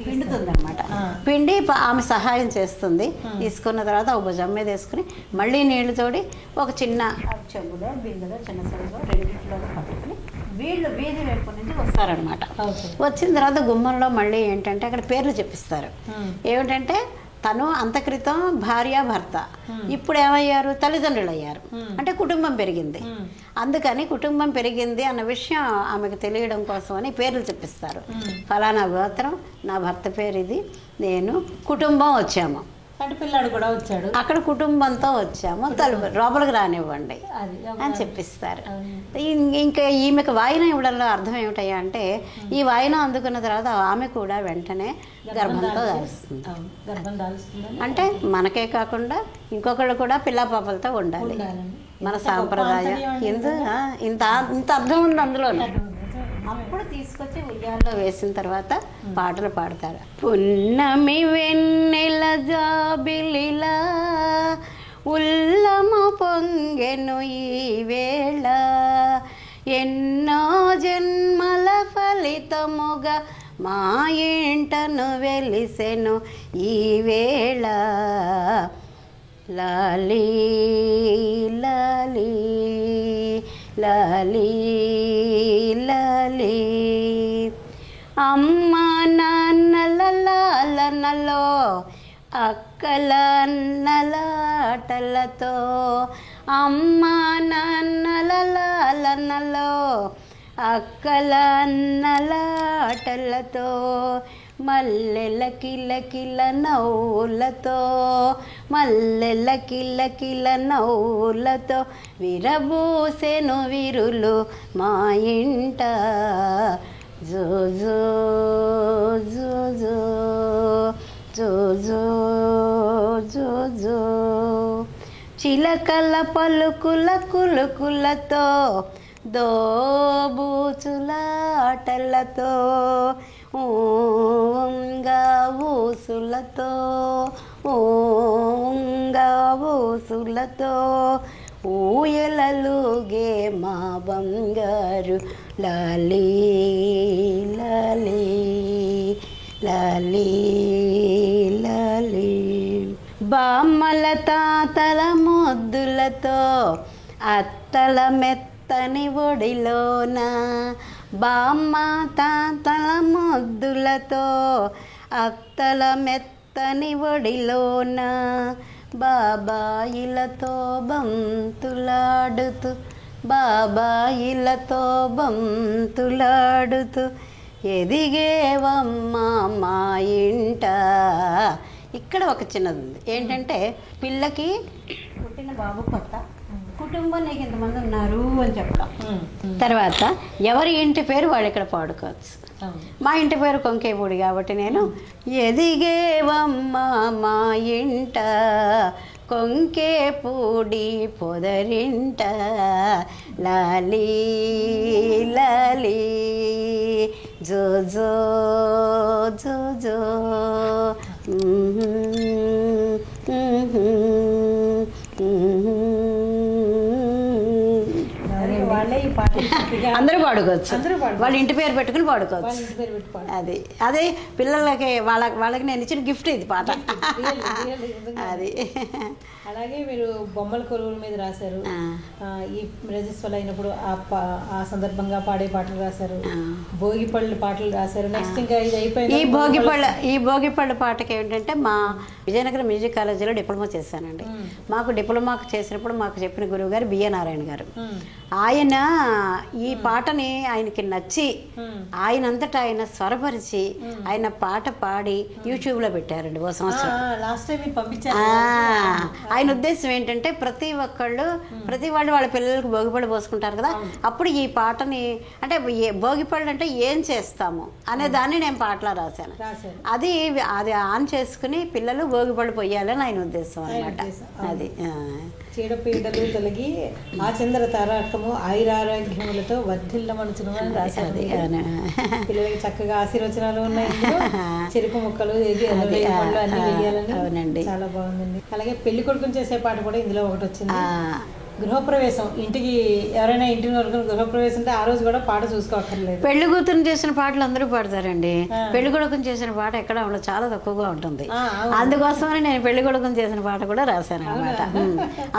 పిండుతుంది అనమాట. పిండి ఆమె సహాయం చేస్తుంది. తీసుకున్న తర్వాత ఒక భుజం మీద వేసుకుని మళ్ళీ నీళ్లు తోడి ఒక చిన్న చెంబులో బిందెలో చిన్న సైజులో రెండింటిలో పట్టుకుని వీళ్ళు వీధి వైపు నుంచి వస్తారనమాట. వచ్చిన తర్వాత గుమ్మంలో మళ్ళీ ఏంటంటే అక్కడ పేర్లు చెప్పిస్తారు. ఏమిటంటే తను అంతక్రితం భార్య భర్త, ఇప్పుడు ఏమయ్యారు, తల్లిదండ్రులు అయ్యారు. అంటే కుటుంబం పెరిగింది. అందుకని కుటుంబం పెరిగింది అన్న విషయం ఆమెకు తెలియడం కోసం అని పేర్లు చెప్పిస్తారు. ఫలానా గోత్రం, నా భర్త పేరు ఇది, నేను కుటుంబం వచ్చాము, అంటే పిల్లాడు కూడా వచ్చాడు, అక్కడ కుటుంబంతో వచ్చాము, లోపలికి రానివ్వండి అని చెప్పిస్తారు. ఇంకా ఈమెకు వాయినం ఇవ్వడంలో అర్థం ఏమిటయ్యా అంటే ఈ వాయినం అందుకున్న తర్వాత ఆమె కూడా వెంటనే గర్భంతో దాల్స్తుంది. అంటే మనకే కాకుండా ఇంకొకళ్ళు కూడా పిల్ల పాపలతో ఉండాలి. మన సాంప్రదాయం ఇంత అర్థం ఉంది అందులో. అప్పుడు తీసుకొచ్చి ఉయ్యాల్లో వేసిన తర్వాత పాటలు పాడతారు. పున్నమి వెన్నెల జాబిలిలా ఉల్లమ పొంగెను ఈ వేళ, ఎన్నో జన్మల ఫలితముగా మా ఇంటను వెలిసెను ఈ వేళ. లాలీ లాలీ లాలీ లాలీ, అమ్మ నాన్నల లాలనలో అక్కల అన్నలాటలతో అమ్మ నాన్నల లాలనలో అక్కల అన్నలాటలతో మల్లెల కిలకిల నవ్వులతో మల్లెల కిలకిల నవ్వులతో విరబూసెను విరులు మా ఇంట జో జో జో జో జో జో జో జో చిలకల పలుకుల కులుకులతో దోబూచుల ఆటలతో ఊంగా ఊసులతో ఊంగా ఊసులతో ఊయలలుగే మా బంగారు లాలీ లాలీ లాలీ లాలీ బామ్మల తాతల ముద్దులతో అత్తల మెత్తని ఒడిలోన బామ్మ తాతల ముద్దులతో అత్తల మెత్తని ఒడిలోన బాబాయిలతో బంతులాడుతూ బాబాయిలతో బంతులాడుతూ ఎదిగేవమ్మా మా ఇంట. ఇక్కడ ఒక చిన్నది ఉంది ఏంటంటే పిల్లకి పుట్టిన బాబు కొత్త కుటుంబం నీకు ఇంతమంది ఉన్నారు అని చెప్తాం. తర్వాత ఎవరి ఇంటి పేరు వాళ్ళు ఇక్కడ పాడుకోవచ్చు. మా ఇంటి పేరు కొంకేపూడి కాబట్టి నేను ఎదిగేవమ్మా మా ఇంట కొంకేపూడి పొదరింట లాలీ లాలీ జో జో జో జో అందరూ పాడుకోవచ్చు. వాళ్ళ ఇంటి పేరు పెట్టుకుని పాడుకోవచ్చు. అది అదే పిల్లలకి వాళ్ళకి నేను ఇచ్చిన గిఫ్ట్ ఇది పాట. అది అలాగే మీరు బొమ్మల కొలువుల మీద రాశారు. ఈ రజస్వల అయినప్పుడు ఆ సందర్భంగా పాడే పాటలు రాశారు. భోగిపళ్ళు పాటలు రాశారు. నెక్స్ట్ ఇంకా ఇది అయిపోయింది. ఈ భోగిపళ్ళు పాటకి ఏంటంటే మా విజయనగరం మ్యూజిక్ కాలేజీలో డిప్లొమా చేశానండి. మాకు డిప్లొమా చేసినప్పుడు మాకు చెప్పిన గురువు గారు బిఏ నారాయణ గారు. ఆయన ఈ పాటని ఆయనకి నచ్చి ఆయనంతటా ఆయన స్వరపరిచి ఆయన పాట పాడి యూట్యూబ్లో పెట్టారండి ఓ సంవత్సరం. ఆయన ఉద్దేశం ఏంటంటే ప్రతి వాళ్ళు వాళ్ళ పిల్లలకు భోగిపళ్ళు పోసుకుంటారు కదా, అప్పుడు ఈ పాటని అంటే భోగిపళ్ళు అంటే ఏం చేస్తాము అనే దాన్ని నేను పాటలో రాశాను. అది ఆన్ చేసుకుని పిల్లలు భోగిపళ్ళు పొయ్యాలని ఆయన ఉద్దేశం అన్నమాట. అది చీడపీడలు తొలగి ఆ చంద్ర తారార్థము ఆయురారోగ్యములతో వర్ధిల్లమనుచును అని రాశారు. పిల్లలకి చక్కగా ఆశీర్వచనాలు ఉన్నాయి. చెరుకు ముక్కలు అన్ని వేయాలని చాలా బాగుందండి. అలాగే పెళ్లి కొడుకుని చేసే పాట కూడా ఇందులో ఒకటి వచ్చింది. గృహప్రవేశం, ఇంటికి ఎవరైనా ఇంటికి వరకు గృహప్రవేశం అంటే ఆ రోజు కూడా పాట చూసుకోక్కర్లేదు. పెళ్లి కూతురు చేసిన పాటలు అందరూ పాడతారండి. పెళ్లి కొడుకుని చేసిన పాట ఎక్కడ ఉండదు, చాలా తక్కువగా ఉంటుంది. అందుకోసమని నేను పెళ్లి కొడుకుని చేసిన పాట కూడా రాశాను అనమాట.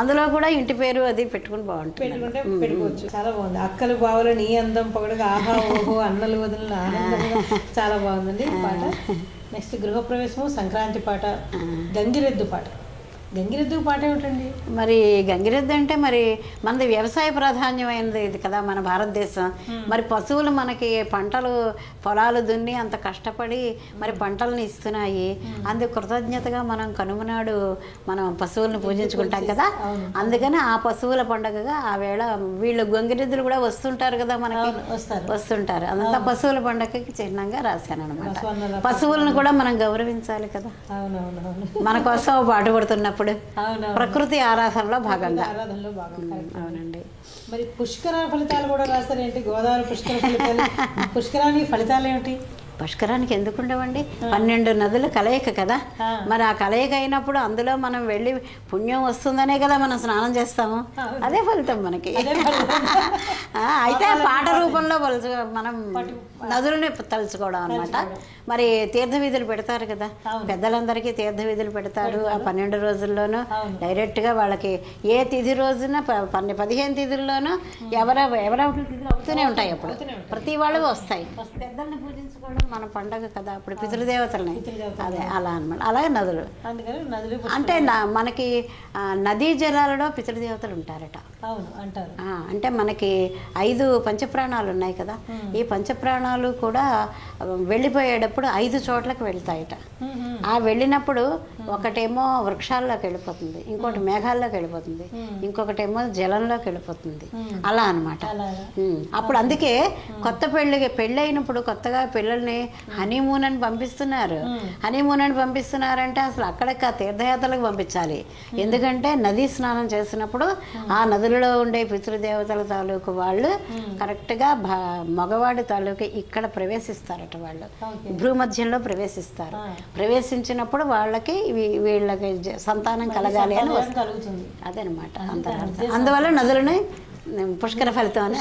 అందులో కూడా ఇంటి పేరు అది పెట్టుకుని పెట్టుకుంటే పెట్టుకోవచ్చు. చాలా బాగుంది. అక్కలు బావులు నీ అందం పొగడగా ఆహా ఓహో అన్నలు వదిలిన ఆనందంగా చాలా బాగుందండి పాట. నెక్స్ట్ గృహప్రవేశము, సంక్రాంతి పాట, గంగిరెద్దు పాట. గంగిరెద్దు పాట ఏమిటండి? మరి గంగిరెద్దు అంటే మరి మనది వ్యవసాయ ప్రాధాన్యమైనది ఇది కదా మన భారతదేశం. మరి పశువులు మనకి పొలాలు దున్ని అంత కష్టపడి మరి పంటలను ఇస్తున్నాయి. అందుకు కృతజ్ఞతగా మనం కనుమనాడు మనం పశువులను పూజించుకుంటాం కదా. అందుకని ఆ పశువుల పండుగగా ఆ వేళ వీళ్ళు గంగిరెద్దులు కూడా వస్తుంటారు కదా మనకి, వస్తుంటారు. అదంతా పశువుల పండుగకి చిహ్నంగా రాశాను అనమాట. పశువులను కూడా మనం గౌరవించాలి కదా. మన కోసం పాటుపడుతున్నప్పుడు ప్రకృతి ఆరాధనలో భాగంగా. అవునండి. మరి పుష్కర ఫలితాలు కూడా రాస్తారేంటి? గోదావరి పుష్కర ఫలితాలు, పుష్కరానికి ఫలితాలు ఏమిటి? పుష్కరానికి ఎందుకు ఉండవండి? 12 నదుల కలయిక కదా. మరి ఆ కలయిక అయినప్పుడు అందులో మనం వెళ్ళి పుణ్యం వస్తుందనే కదా మనం స్నానం చేస్తాము. అదే ఫలితం మనకి. అయితే పాట రూపంలో మనం నదులని తలుచుకోవడం అనమాట. మరి తీర్థ వీధులు పెడతారు కదా, పెద్దలందరికీ తీర్థ వీధులు పెడతారు. ఆ 12 రోజుల్లోనూ డైరెక్ట్గా వాళ్ళకి ఏ తిథి రోజున 15 తిథుల్లోనూ ఎవరెవరి తిథులు అవుతూనే ఉంటాయి. అప్పుడు ప్రతి వాళ్ళు వస్తాయి. పెద్దల్ని పూజించుకుంటారు. పుచ్చుకోవడం మన పండగ కదా, అప్పుడు పితృదేవతలని. అదే అలా అనమాట. అలాగే నదులు, అందుకని నదులు అంటే మనకి నదీ జలాలలో పితృదేవతలు ఉంటారట. అవును అంటారు. అంటే మనకి 5 పంచప్రాణాలు ఉన్నాయి కదా, ఈ పంచప్రాణాలు కూడా వెళ్ళిపోయేటప్పుడు 5 చోట్లకు వెళ్తాయట. ఆ వెళ్ళినప్పుడు ఒకటేమో వృక్షాల్లోకి వెళ్ళిపోతుంది, ఇంకోటి మేఘాల్లోకి వెళ్ళిపోతుంది, ఇంకొకటేమో జలంలోకి వెళ్ళిపోతుంది. అలా అనమాట. అప్పుడు అందుకే కొత్త పెళ్ళైనప్పుడు కొత్తగా పిల్లల్ని హనీమూన్ అని పంపిస్తున్నారు. హనీమూన్ అని పంపిస్తున్నారంటే అసలు అక్కడికి ఆ తీర్థయాత్రలకు పంపించాలి. ఎందుకంటే నదీ స్నానం చేసినప్పుడు ఆ నదులలో ఉండే పితృదేవతల తాలూకు వాళ్ళు కరెక్ట్గా మగవాడి తాలూకు ఇక్కడ ప్రవేశిస్తారట. వాళ్ళు భూమధ్యంలో ప్రవేశిస్తారు. ప్రవేశించినప్పుడు వాళ్ళకి వీళ్ళకి సంతానం కలగాలి అని వస్తుంది. అదనమాట. అందువల్ల నదులని పుష్కర ఫలితం అని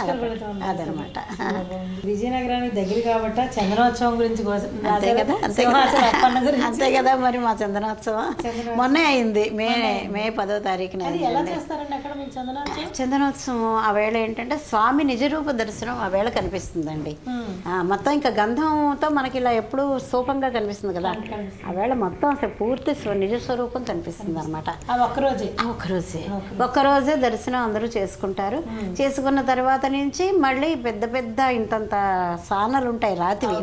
అదనమాట. విజయనగరానికి దగ్గర కాబట్టి చందనోత్సవం గురించి అంతే కదా, అంతే కదా. మరి మా చందనోత్సవం మొన్నే అయింది, మే 10వ తారీఖున. చందనోత్సవం ఆ వేళ ఏంటంటే స్వామి నిజరూప దర్శనం ఆ వేళ కనిపిస్తుందండి. మొత్తం ఇంకా గంధంతో మనకి ఇలా ఎప్పుడు స్థూపంగా కనిపిస్తుంది కదా, ఆ వేళ మొత్తం అసలు పూర్తి నిజ స్వరూపం కనిపిస్తుంది అనమాట. ఒక్కరోజే దర్శనం అందరూ చేసుకుంటారు. చేసుకున్న తర్వాత నుంచి మళ్ళీ పెద్ద పెద్ద ఇంతంత సానలు ఉంటాయి, రాతివి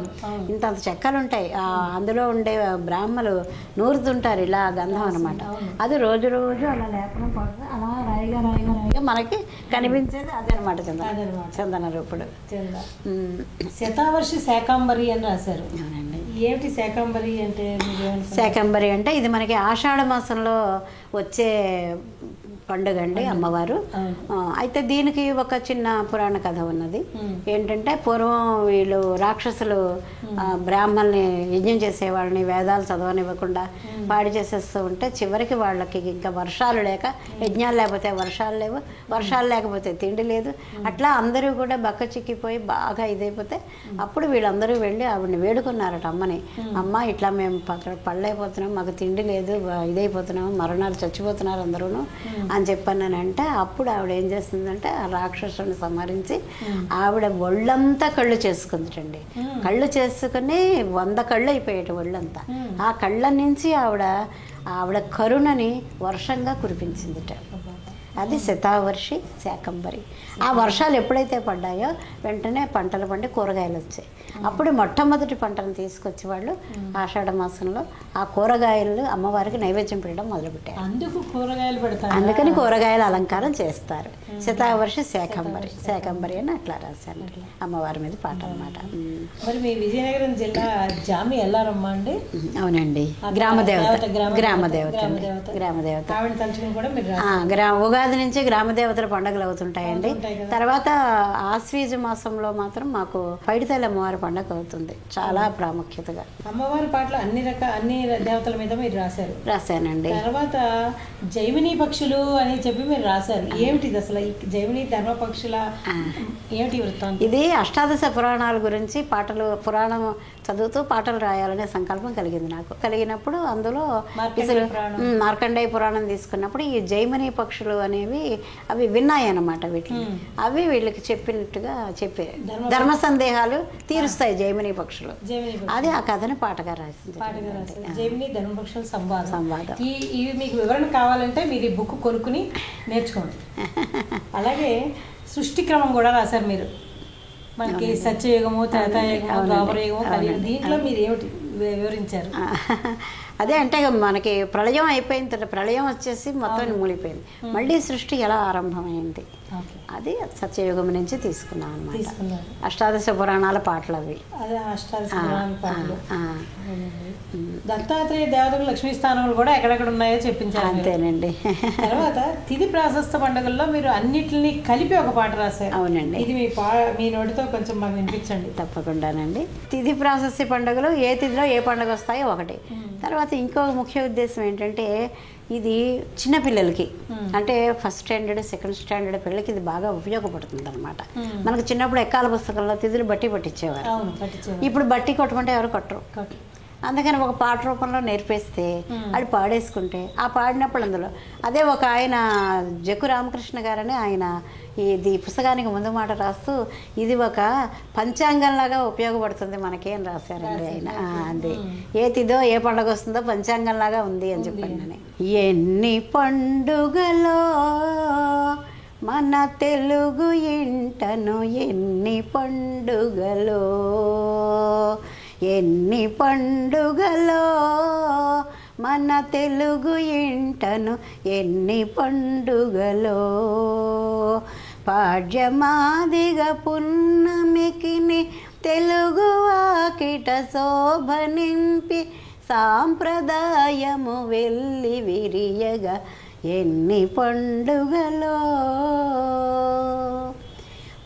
ఇంతంత చెక్కలు ఉంటాయి. అందులో ఉండే బ్రాహ్మలు నూరుతుంటారు ఇలా గంధం అనమాట. అది రోజు రోజు అలా లేపనం పడుతుంది, అలా రాయిగా మనకి కనిపించేది అదనమాట చందన రూపుడు. శతావర్షి శాకంబరి అని రాశారు. అవునండి. ఏమిటి శాకంబరి అంటే? శాకంబరి అంటే ఇది మనకి ఆషాఢ మాసంలో వచ్చే పండుగ అండి, అమ్మవారు. అయితే దీనికి ఒక చిన్న పురాణ కథ ఉన్నది. ఏంటంటే పూర్వం వీళ్ళు రాక్షసులు బ్రాహ్మణ్ని యజ్ఞం చేసేవాళ్ళని వేదాలు చదవనివ్వకుండా పాడి చేసేస్తూ ఉంటే చివరికి వాళ్ళకి ఇంకా వర్షాలు లేక, యజ్ఞాలు లేకపోతే వర్షాలు లేవు, వర్షాలు లేకపోతే తిండి లేదు, అట్లా అందరూ కూడా బక్క చిక్కిపోయి బాగా ఇదైపోతే అప్పుడు వీళ్ళందరూ వెళ్ళి ఆవిడని వేడుకున్నారట అమ్మని. అమ్మ ఇట్లా మేము పళ్ళైపోతున్నాం, మాకు తిండి లేదు, ఇదైపోతున్నాము, మరణాలు చచ్చిపోతున్నారు అందరూ అని చెప్పానంటే అప్పుడు ఆవిడ ఏం చేస్తుందంటే ఆ రాక్షసుని సంహరించి ఆవిడ ఒళ్ళంతా కళ్ళు చేసుకుందండి. కళ్ళు చేసుకుని 100 కళ్ళు అయిపోయాయి ఒళ్ళంతా. ఆ కళ్ళ నుంచి ఆవిడ కరుణని వర్షంగా కురిపించిందిట. అది శతావర్షి శాకంబరి. ఆ వర్షాలు ఎప్పుడైతే పడ్డాయో వెంటనే పంటలు పండి కూరగాయలు వచ్చాయి. అప్పుడు మొట్టమొదటి పంటను తీసుకొచ్చి వాళ్ళు ఆషాఢ మాసంలో ఆ కూరగాయలు అమ్మవారికి నైవేద్యం పెట్టడం మొదలుపెట్టారు. అందుకని కూరగాయల అలంకారం చేస్తారు. శతావర్షి శాకంబరి అని అట్లా రాశాను అమ్మవారి మీద పాట అనమాట. మరి మీ విజయనగరం జిల్లా జామి ఎల్లారమ్మ అండి? అవునండి, గ్రామదేవత. ఉగాది నుంచి గ్రామదేవతల పండుగలు అవుతుంటాయండి. తర్వాత ఆశ్వీజ మాసంలో మాత్రం మాకు పైడితల్లి అమ్మవారి పండుగ అవుతుంది, చాలా ప్రాముఖ్యతగా. అమ్మవారి పాటలు అన్ని దేవతల మీద మీరు రాశానండి. తర్వాత జైమిని పక్షులు అని చెప్పి మీరు రాశారు. ఏమిటిది అసలు ఈ జైమిని ధర్మ పక్షుల ఏమిటి వృత్తాంతం? ఇది అష్టాదశ పురాణాల గురించి పురాణం చదువుతూ పాటలు రాయాలనే సంకల్పం కలిగింది నాకు. కలిగినప్పుడు అందులో మార్కండేయ పురాణం తీసుకున్నప్పుడు ఈ జైమిని పక్షులు అనేవి అవి విన్నాయి అన్నమాట. అవి వీళ్ళకి చెప్పినట్టుగా చెప్పే ధర్మ సందేహాలు తీరుస్తాయి జైమిని పక్షులు. అది ఆ కథని పాటగా రాసింది. జైమిని ధర్మ పక్షుల సంవాదం. ఇవి మీకు వివరణ కావాలంటే మీరు ఈ బుక్ కొనుక్కుని నేర్చుకోండి. అలాగే సృష్టి క్రమం కూడా రాశారు మీరు. మనకి సత్యయుగము, త్రేతాయుగము, ద్వాపరయుగము, కలియుగం, దీంట్లో మీరు ఏమిటి వివరించారు? అదే అంటే మనకి ప్రళయం అయిపోయిన తర్వాత ప్రళయం వచ్చేసి మొత్తం మూలిపోయింది. మళ్ళీ సృష్టి ఎలా ఆరంభమైంది అది సత్యయుగం నుంచి తీసుకున్నాం అన్నమాట. అష్టాదశ పురాణాల పాటలు అవి. దత్తాత్రేయ దేవతలు లక్ష్మీ స్థానములు కూడా ఎక్కడెక్కడ ఉన్నాయో చెప్పించారు. అంతేనండి. తర్వాత తిథి ప్రాశస్త పండుగల్లో మీరు అన్నిటిని కలిపి ఒక పాట రాశారు. అవునండి. ఇది మీ నోటితో కొంచెం మాకు వినిపించండి. తప్పకుండానండి. తిథి ప్రాశస్య పండుగలు ఏ తిథిలో ఏ పండుగ వస్తాయో ఒకటి. తర్వాత ఇంకో ముఖ్య ఉద్దేశం ఏంటంటే ఇది చిన్నపిల్లలకి, అంటే ఫస్ట్ స్టాండర్డ్, సెకండ్ స్టాండర్డ్ పిల్లలకి ఇది బాగా ఉపయోగపడుతుంది అనమాట. మనకు చిన్నప్పుడు ఎక్కాల పుస్తకంలో తిథులు బట్టి పట్టించేవారు. ఇప్పుడు బట్టి కొట్టమంటే ఎవరు కొట్టరు. అందుకని ఒక పాట రూపంలో నేర్పిస్తే అది పాడేసుకుంటే ఆ పాడినప్పుడు అందులో అదే ఒక ఆయన జక్కు రామకృష్ణ గారని ఆయన ఇది పుస్తకానికి ముందు మాట రాస్తూ ఇది ఒక పంచాంగంలాగా ఉపయోగపడుతుంది మనకి అని రాశారండి ఆయన. అది ఏ తిదో ఏ పండుగ వస్తుందో పంచాంగంలాగా ఉంది అని చెప్పండి. ఎన్ని పండుగలో మన తెలుగు ఇంటను ఎన్ని పండుగలో ఎన్ని పండుగలో మన తెలుగు ఇంటను ఎన్ని పండుగలో పాడ్యమాదిగ పున్నమికిని తెలుగు వాకిట శోభ నింపి సాంప్రదాయము వెళ్ళి విరియగా ఎన్ని పండుగలో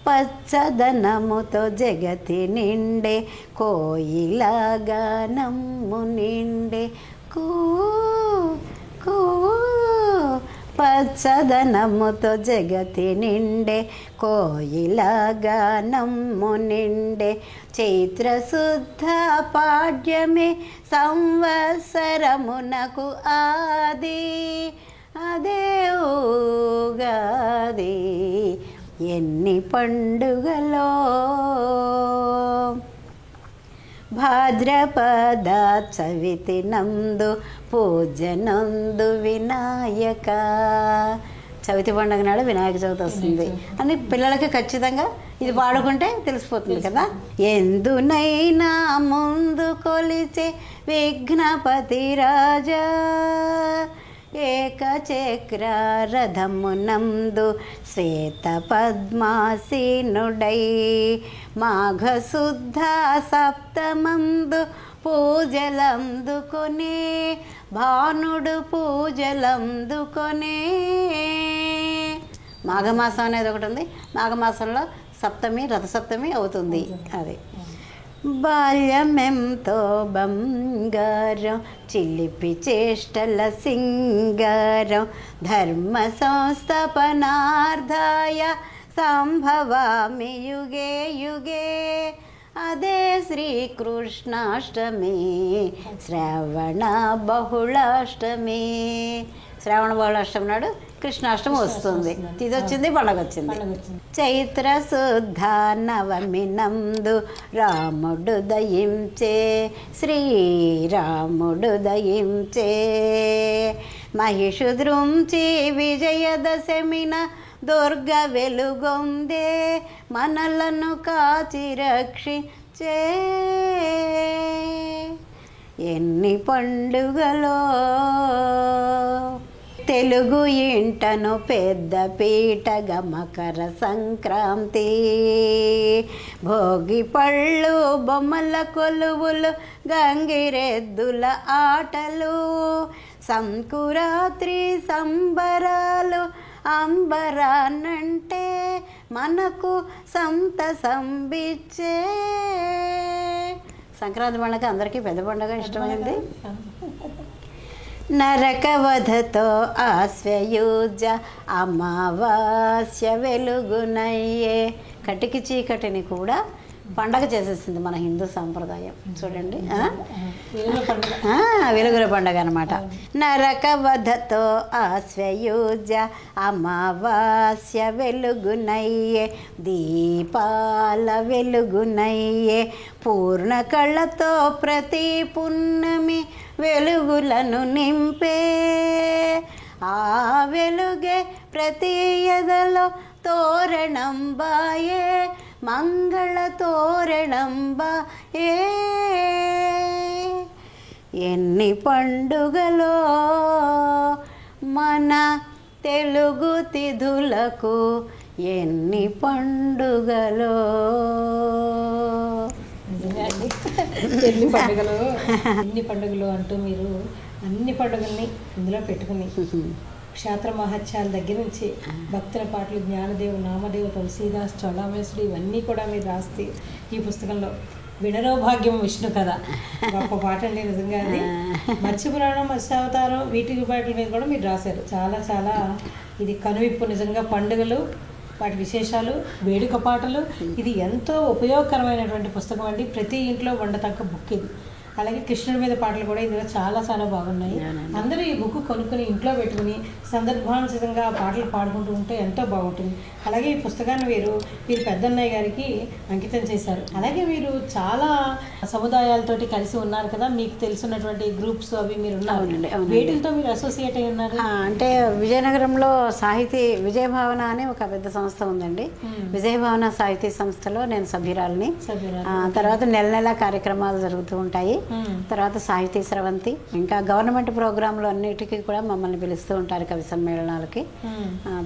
పచ్చదనముతో జగతి నిండే కోయిలాగా నమ్ము నిండే కూ కూ పచ్చదనముతో జగతి నిండే కోయిలాగా నమ్ము నిండే చైత్రశుద్ధ పాడ్యమే సంవత్సరమునకు ఆది అదే ఉగాది ఎన్ని పండుగలో భాద్రపద చవితి నందు పూజనందు వినాయక చవితి పండుగ నాడు వినాయక చవితి వస్తుంది అని పిల్లలకి ఖచ్చితంగా ఇది పాడుకుంటే తెలిసిపోతుంది కదా. ఎందునైనా ముందు కొలిచే విఘ్నపతి రాజా ఏకచక్ర రథమునందు శ్వేత పద్మాసీనుడై మాఘశుద్ధ సప్తమందు పూజలందుకొనే భానుడు పూజలందుకొనే. మాఘమాసం అనేది ఒకటి ఉంది, మాఘమాసంలో సప్తమి రథసప్తమి అవుతుంది. అది బాల్యమెంతో బంగారం చిలిపి చేష్టల సింగారం ధర్మ సంస్థాపనార్థాయ సంభవామి యుగే యుగే అదే శ్రీకృష్ణాష్టమి శ్రావణ బహుళాష్టమి. శ్రావణ బహుళాష్టమి నాడు కృష్ణాష్టమి వస్తుంది. ఇది వచ్చింది, పండగ వచ్చింది. చైత్ర శుద్ధ నవమి నందు రాముడు దయించే శ్రీరాముడు దయించే మహిషు ద్రుంచి విజయదశమిన దుర్గ వెలుగొందే మనలను కాచి రక్షించే ఎన్ని పండుగలో తెలుగు ఇంటను పెద్ద పీటగ మకర సంక్రాంతి భోగి పళ్ళు బొమ్మల కొలువులు గంగిరెద్దుల ఆటలు సంకురాత్రి సంబరాలు అంబరానంటే మనకు సంతసం బిచ్చే. సంక్రాంతి పండుగ అందరికీ పెద్ద పండుగ ఇష్టమైంది. నరకవధతో ఆశ్వయుజ అమావాస్య వెలుగునయ్యే కటికి చీకటిని కూడా పండగ చేసేసింది మన హిందూ సాంప్రదాయం. చూడండి, వెలుగుల పండుగ అనమాట. నరకవధతో ఆశ్వయుజ అమావాస్య వెలుగునయ్యే దీపాల వెలుగునయ్యే పూర్ణ కళ్ళతో ప్రతి పున్నమి వెలుగులను నింపే ఆ వెలుగే ప్రతి ఎదలో తోరణం బాయే మంగళ తోరణం బాయే ఎన్ని పండుగలో మన తెలుగు తిథులకు ఎన్ని పండుగలో. ఎన్ని పండుగలు అంటూ మీరు అన్ని పండుగల్ని ఇందులో పెట్టుకుని క్షేత్ర మహత్యాల దగ్గర నుంచి భక్తుల పాటలు జ్ఞానదేవు నామదేవు తులసీదాస్ చోళామేశ్వరి ఇవన్నీ కూడా మీరు రాస్తే ఈ పుస్తకంలో వినరో భాగ్యం విష్ణు కథ గొప్ప పాట అండి నిజంగా. అది మత్స్యపురాణం మత్స్యావతారం వీటి పాటల మీద కూడా మీరు రాశారు. చాలా చాలా ఇది కనువిప్పు నిజంగా. పండుగలు వాటి విశేషాలు వేడుక పాటలు ఇది ఎంతో ఉపయోగకరమైనటువంటి పుస్తకం అండి. ప్రతి ఇంట్లో వండతక్క బుక్ ఇది. అలాగే కృష్ణుడి మీద పాటలు కూడా ఇందులో చాలా చాలా బాగున్నాయి. అందరూ ఈ బుక్ కొనుక్కొని ఇంట్లో పెట్టుకుని సందర్భానుసారంగా పాటలు పాడుకుంటూ ఉంటే ఎంతో బాగుంటుంది. అలాగే ఈ పుస్తకాన్ని వీరు పెద్దన్నయ్య గారికి అంకితం చేశారు. అలాగే మీరు చాలా సముదాయాలతోటి కలిసి ఉన్నారు కదా, మీకు తెలుసున్నటువంటి గ్రూప్స్ అవి మీరు ఉన్నారు, వేటితో మీరు అసోసియేట్ అయి ఉన్నారు? అంటే విజయనగరంలో సాహితీ విజయభావన అని ఒక పెద్ద సంస్థ ఉందండి. విజయభావన సాహితీ సంస్థలో నేను సభ్యురాలని. తర్వాత నెల కార్యక్రమాలు జరుగుతూ ఉంటాయి. తర్వాత సాహితీ స్రవంతి, ఇంకా గవర్నమెంట్ ప్రోగ్రాంలు అన్నిటికీ కూడా మమ్మల్ని పిలుస్తూ ఉంటారు కవి సమ్మేళనాలకి.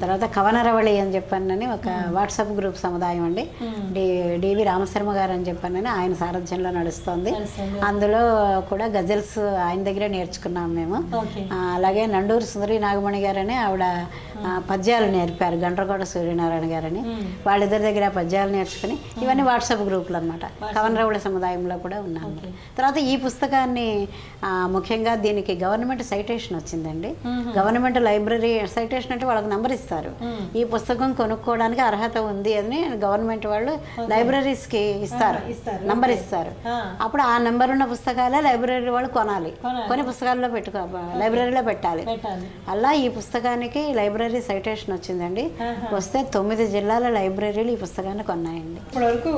తర్వాత కవనరవళి అని చెప్పానని ఒక వాట్సాప్ గ్రూప్ సముదాయం అండి. డివి రామశర్మ గారు అని చెప్పానని ఆయన సారథ్యంలో నడుస్తుంది. అందులో కూడా గజల్స్ ఆయన దగ్గరే నేర్చుకున్నాం మేము. అలాగే నండూరు సుందరి నాగమణి గారని ఆవిడ పద్యాలు నేర్పారు, గండ్రకోట సూర్యనారాయణ గారని. వాళ్ళిద్దరి దగ్గర పద్యాలు నేర్చుకుని ఇవన్నీ వాట్సాప్ గ్రూపులు అనమాట. కవనరవుల సముదాయంలో కూడా ఉన్నాము. తర్వాత ఈ పుస్తకాన్ని ముఖ్యంగా దీనికి గవర్నమెంట్ సైటేషన్ వచ్చిందండి. గవర్నమెంట్ లైబ్రరీ సైటేషన్ అంటే వాళ్ళకి నంబర్ ఇస్తారు. ఈ పుస్తకం కొనుక్కోవడానికి అర్హత ఉంది అని గవర్నమెంట్ వాళ్ళు లైబ్రరీస్కి ఇస్తారు, నంబర్ ఇస్తారు. అప్పుడు ఆ నెంబర్ ఉన్న పుస్తకాలే లైబ్రరీ వాళ్ళు కొనాలి, కొన్ని పుస్తకాల్లో లైబ్రరీలో పెట్టాలి. అలా ఈ పుస్తకానికి లైబ్రరీ సైటేషన్ వచ్చిందండి. వస్తే 9 జిల్లాల లైబ్రరీలు ఈ పుస్తకాన్ని కొన్నాయండి. ఇప్పటి వరకు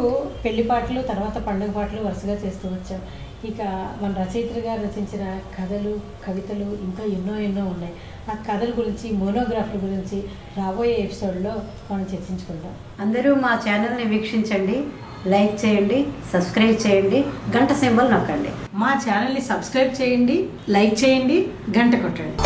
పెళ్లి పాటలు, తర్వాత పండుగ పాటలు వరుసగా చేస్తూ వచ్చాం. ఇక మన రచయిత్రి గారు రచించిన కథలు, కవితలు ఇంకా ఎన్నో ఉన్నాయి. ఆ కథల గురించి, మోనోగ్రాఫ్ల గురించి రాబోయే ఎపిసోడ్లో మనం చర్చించుకుందాం. అందరూ మా ఛానల్ని వీక్షించండి, లైక్ చేయండి, సబ్స్క్రైబ్ చేయండి, గంట సింబల్ నొక్కండి. మా ఛానల్ని సబ్స్క్రైబ్ చేయండి, లైక్ చేయండి, గంట కొట్టండి.